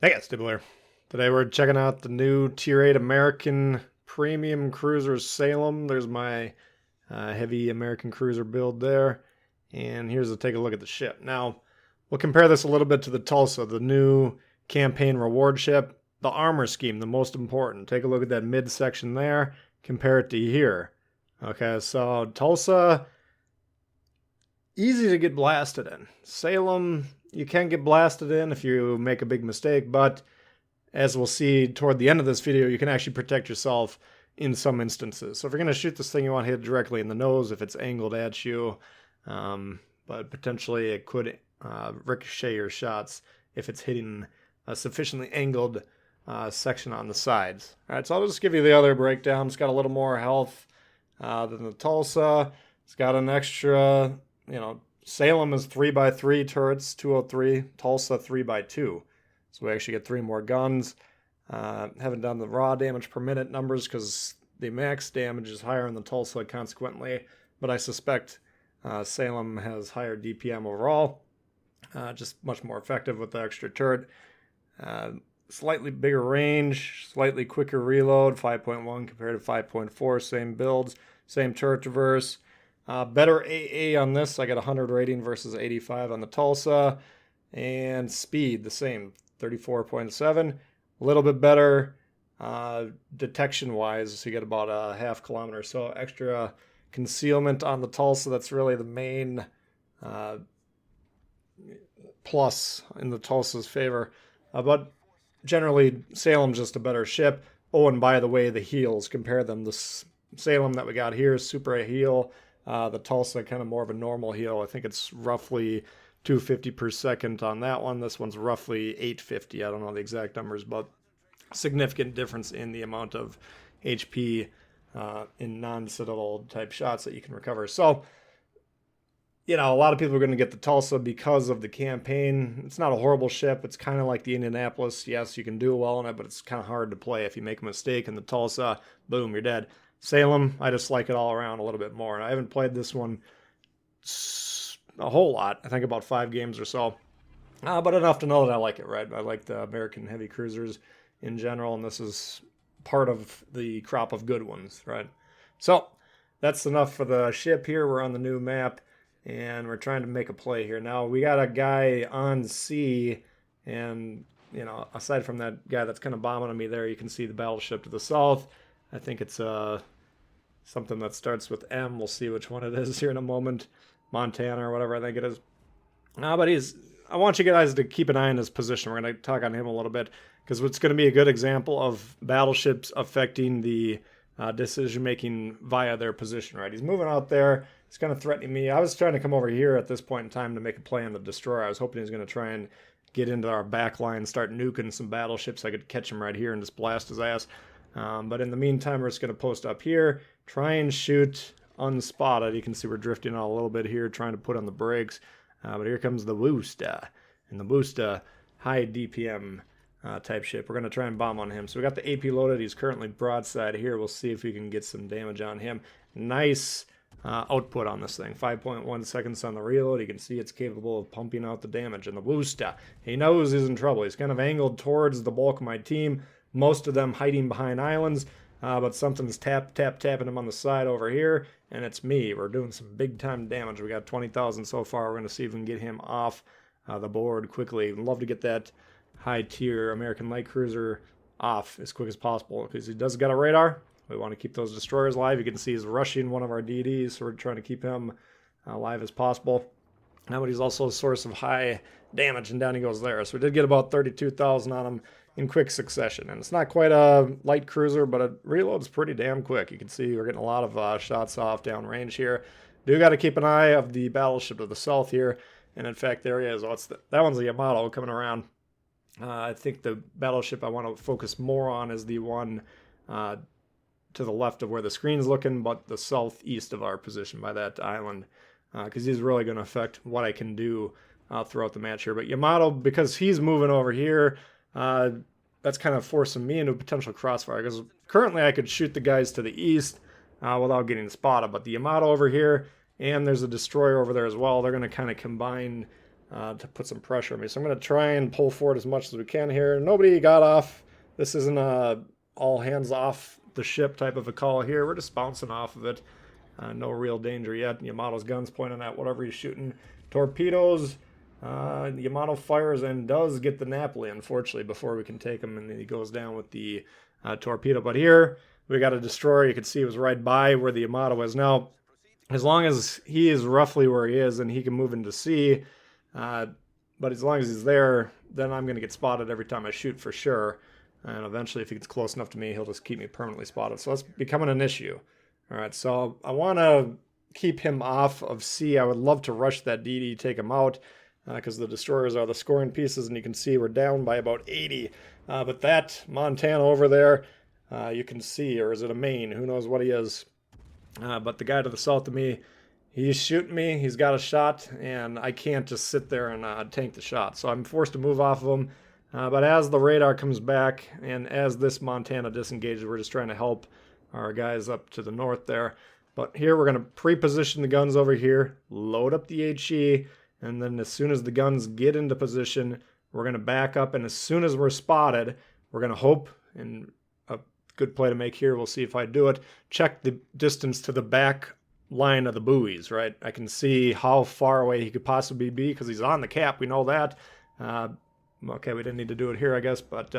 Hey guys, Tbull here. Today we're checking out the new Tier 8 American Premium Cruiser Salem. There's my heavy American cruiser build there. And here's a take a look at the ship. Now, we'll compare this a little bit to the Tulsa, the new campaign reward ship. The armor scheme, the most important. Take a look at that midsection there. Compare it to here. Okay, so Tulsa, easy to get blasted in. Salem, you can get blasted in if you make a big mistake, but as we'll see toward the end of this video, you can actually protect yourself in some instances. So if you're going to shoot this thing, you want to hit it directly in the nose if it's angled at you, but potentially it could ricochet your shots if it's hitting a sufficiently angled section on the sides. All right, so I'll just give you the other breakdown. It's got a little more health than the Tulsa. It's got an extra, Salem is 3x3 turrets, 203. Tulsa 3x2. So we actually get 3 more guns. Haven't done the raw damage per minute numbers because the max damage is higher in the Tulsa consequently. But I suspect Salem has higher DPM overall. Just much more effective with the extra turret. Slightly bigger range, slightly quicker reload, 5.1 compared to 5.4. Same builds, same turret traverse. Better AA on this. I got 100 rating versus 85 on the Tulsa. And speed, the same, 34.7. A little bit better detection-wise. So you get about a half kilometer. So extra concealment on the Tulsa. That's really the main plus in the Tulsa's favor. But generally, Salem's just a better ship. Oh, and by the way, the heals. Compare them. The Salem that we got here is super a heal. The Tulsa kind of more of a normal heal. I think it's roughly 250 per second on that one. This one's roughly 850. I don't know the exact numbers, but significant difference in the amount of HP in non-citadel type shots that you can recover. So, a lot of people are going to get the Tulsa because of the campaign. It's not a horrible ship. It's kind of like the Indianapolis. Yes, you can do well in it, but it's kind of hard to play. If you make a mistake in the Tulsa, boom, you're dead. Salem, I just like it all around a little bit more. And I haven't played this one a whole lot. I think about 5 games or so. But enough to know that I like it, right? I like the American heavy cruisers in general, and this is part of the crop of good ones, right? So that's enough for the ship here. We're on the new map, and we're trying to make a play here. Now, we got a guy on sea, and, aside from that guy that's kind of bombing on me there, you can see the battleship to the south. I think it's something that starts with M. We'll see which one it is here in a moment. Montana or whatever I think it is. But I want you guys to keep an eye on his position. We're going to talk on him a little bit because it's going to be a good example of battleships affecting the decision making via their position, right? He's moving out there. He's kind of threatening me. I was trying to come over here at this point in time to make a play on the destroyer. I was hoping he was going to try and get into our back line, start nuking some battleships. I could catch him right here and just blast his ass. But in the meantime, we're just going to post up here, try and shoot unspotted. You can see we're drifting out a little bit here, trying to put on the brakes. But here comes the Woosta. And the Woosta, high DPM type ship. We're going to try and bomb on him. So we got the AP loaded. He's currently broadside here. We'll see if we can get some damage on him. Nice output on this thing. 5.1 seconds on the reload. You can see it's capable of pumping out the damage. And the Woosta, he knows he's in trouble. He's kind of angled towards the bulk of my team. Most of them hiding behind islands, but something's tapping him on the side over here, and it's me. We're doing some big-time damage. We got 20,000 so far. We're going to see if we can get him off the board quickly. We'd love to get that high-tier American light cruiser off as quick as possible because he does got a radar. We want to keep those destroyers alive. You can see he's rushing one of our DDs, so we're trying to keep him alive as possible. Now, but he's also a source of high damage, and down he goes there. So we did get about 32,000 on him in quick succession. And it's not quite a light cruiser, but it reloads pretty damn quick. You can see we're getting a lot of shots off downrange here. Do got to keep an eye of the battleship to the south here. And in fact, there he is. That one's the Yamato coming around. I think the battleship I want to focus more on is the one to the left of where the screen's looking, but the southeast of our position by that island. Because he's really going to affect what I can do throughout the match here. But Yamato, because he's moving over here, that's kind of forcing me into a potential crossfire. Because currently I could shoot the guys to the east without getting spotted. But the Yamato over here, and there's a destroyer over there as well, they're going to kind of combine to put some pressure on me. So I'm going to try and pull forward as much as we can here. Nobody got off. This isn't a all hands off the ship type of a call here. We're just bouncing off of it. No real danger yet. Yamato's gun's pointing at whatever he's shooting. Torpedoes. Yamato fires and does get the Napoli, unfortunately, before we can take him, and then he goes down with the torpedo. But here, we got a destroyer. You can see it was right by where the Yamato is. Now, as long as he is roughly where he is, and he can move into sea, but as long as he's there, then I'm going to get spotted every time I shoot for sure. And eventually, if he gets close enough to me, he'll just keep me permanently spotted. So that's becoming an issue. All right, so I want to keep him off of sea. I would love to rush that DD, take him out, because the destroyers are the scoring pieces, and you can see we're down by about 80. But that Montana over there, you can see, or is it a Maine? Who knows what he is. But the guy to the south of me, he's shooting me. He's got a shot, and I can't just sit there and tank the shot. So I'm forced to move off of him. But as the radar comes back, and as this Montana disengages, we're just trying to help our guys up to the north there. But here we're going to pre-position the guns over here, load up the HE, and then as soon as the guns get into position, we're going to back up, and as soon as we're spotted, we're going to hope, and a good play to make here, we'll see if I do it, check the distance to the back line of the buoys, right? I can see how far away he could possibly be because he's on the cap, we know that. Okay, we didn't need to do it here, I guess, but,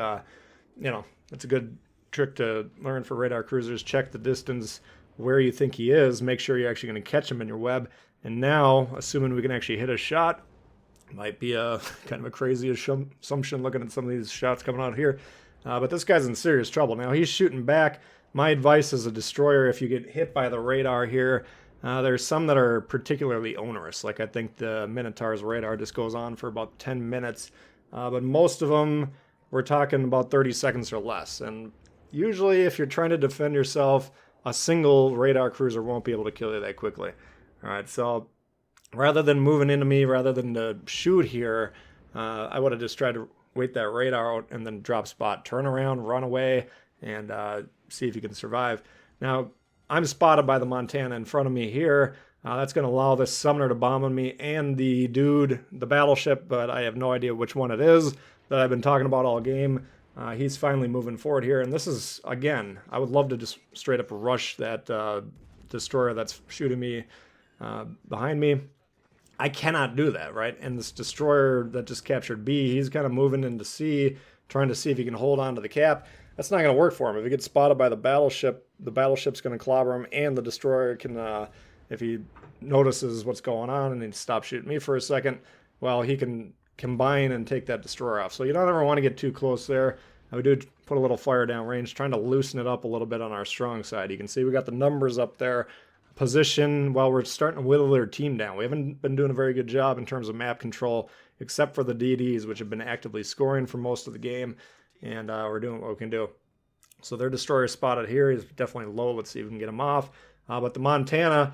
it's a good trick to learn for radar cruisers. Check the distance where you think he is. Make sure you're actually going to catch him in your web. And now, assuming we can actually hit a shot, might be a kind of a crazy assumption looking at some of these shots coming out here. But this guy's in serious trouble. Now, he's shooting back. My advice as a destroyer, if you get hit by the radar here, there's some that are particularly onerous. Like I think the Minotaur's radar just goes on for about 10 minutes. But most of them, we're talking about 30 seconds or less. And usually, if you're trying to defend yourself, a single radar cruiser won't be able to kill you that quickly. All right, so rather than moving into me, rather than to shoot here, I would have just tried to wait that radar out and then drop spot, turn around, run away, and see if you can survive. Now, I'm spotted by the Montana in front of me here. That's going to allow this summoner to bomb on me and the dude, the battleship, but I have no idea which one it is that I've been talking about all game. He's finally moving forward here, and this is, again, I would love to just straight up rush that destroyer that's shooting me behind me. I cannot do that, right? And this destroyer that just captured B, he's kind of moving into C, trying to see if he can hold on to the cap. That's not going to work for him. If he gets spotted by the battleship's going to clobber him, and the destroyer can, if he notices what's going on and he stops shooting me for a second, well, he can combine and take that destroyer off. So you don't ever want to get too close there. I would do put a little fire down range, trying to loosen it up a little bit on our strong side. You can see we got the numbers up there. Position, well, we're starting to whittle their team down. We haven't been doing a very good job in terms of map control, except for the DDs, which have been actively scoring for most of the game, and we're doing what we can do. So their destroyer spotted here. He's definitely low. Let's see if we can get him off. But the Montana,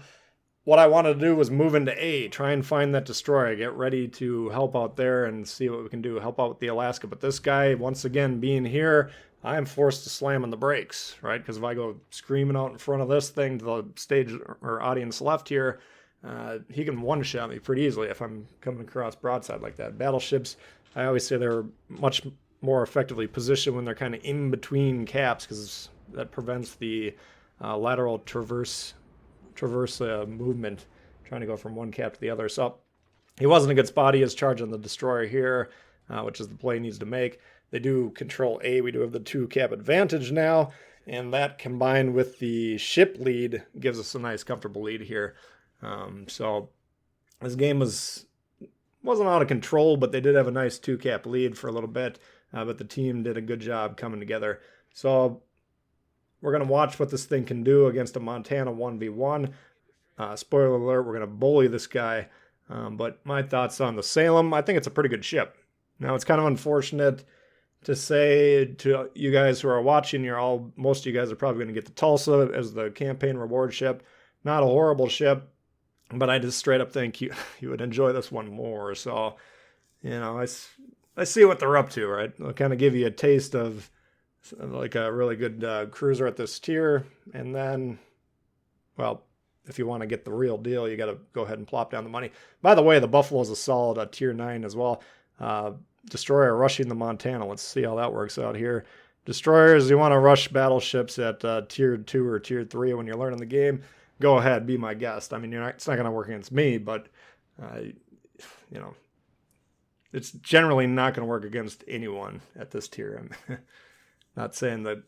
what I wanted to do was move into A, try and find that destroyer, get ready to help out there and see what we can do, help out with the Alaska. But this guy, once again, being here, I am forced to slam on the brakes, right? Because if I go screaming out in front of this thing to the stage or audience left here, he can one-shot me pretty easily if I'm coming across broadside like that. Battleships, I always say they're much more effectively positioned when they're kind of in between caps, because that prevents the lateral traverse movement, trying to go from one cap to the other. So he wasn't a good spot. He is charging the destroyer here, which is the play he needs to make. They do control A. We do have the 2-cap advantage now, and that combined with the ship lead gives us a nice comfortable lead here. So this game wasn't out of control, but they did have a nice 2-cap lead for a little bit, but the team did a good job coming together. So we're going to watch what this thing can do against a Montana 1v1. Spoiler alert, we're going to bully this guy. But my thoughts on the Salem, I think it's a pretty good ship. Now, it's kind of unfortunate to say to you guys who are watching, most of you guys are probably going to get the Tulsa as the campaign reward ship. Not a horrible ship, but I just straight up think you would enjoy this one more. So, I see what they're up to, right? I'll kind of give you a taste of like a really good cruiser at this tier, and then, well, if you want to get the real deal, you got to go ahead and plop down the money. By the way, the Buffalo is a solid tier 9 as well. Destroyer rushing the Montana. Let's see how that works out here. Destroyers, you want to rush battleships at tier 2 or tier 3 when you're learning the game. Go ahead, be my guest. I mean, it's not going to work against me, but, it's generally not going to work against anyone at this tier. I'm not saying that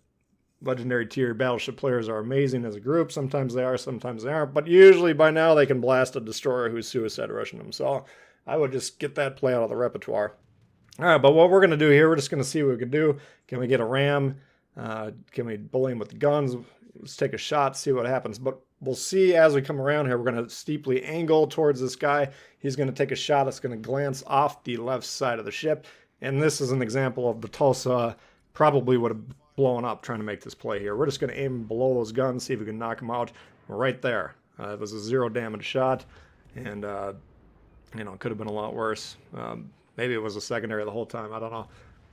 legendary tier battleship players are amazing as a group. Sometimes they are, sometimes they aren't. But usually by now they can blast a destroyer who's suicide rushing them. So I would just get that play out of the repertoire. All right, but what we're going to do here, we're just going to see what we can do. Can we get a ram? Can we bully him with the guns? Let's take a shot, see what happens. But we'll see as we come around here. We're going to steeply angle towards this guy. He's going to take a shot that's going to glance off the left side of the ship. And this is an example of the Tulsa probably would have blown up trying to make this play here. We're just going to aim below those guns, see if we can knock them out. Right there. It was a 0 damage shot. And, it could have been a lot worse. Maybe it was a secondary the whole time. I don't know,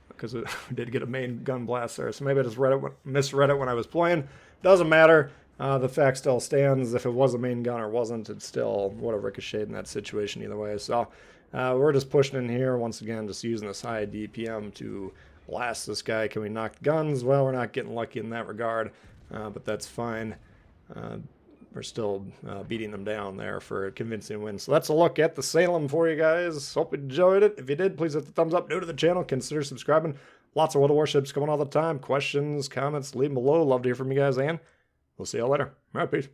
because it did get a main gun blast there. So maybe I just misread it when I was playing. Doesn't matter. The fact still stands. If it was a main gun or wasn't, it still would have ricocheted in that situation either way. So we're just pushing in here once again, just using this high DPM to blast this guy. Can we knock the guns? Well, we're not getting lucky in that regard, but that's fine. We're still beating them down there for a convincing win. So that's a look at the Salem for you guys. Hope you enjoyed it. If you did, please hit the thumbs up. New to the channel, consider subscribing. Lots of World of Warships coming all the time. Questions, comments, leave them below. Love to hear from you guys, and we'll see you all later. All right, peace.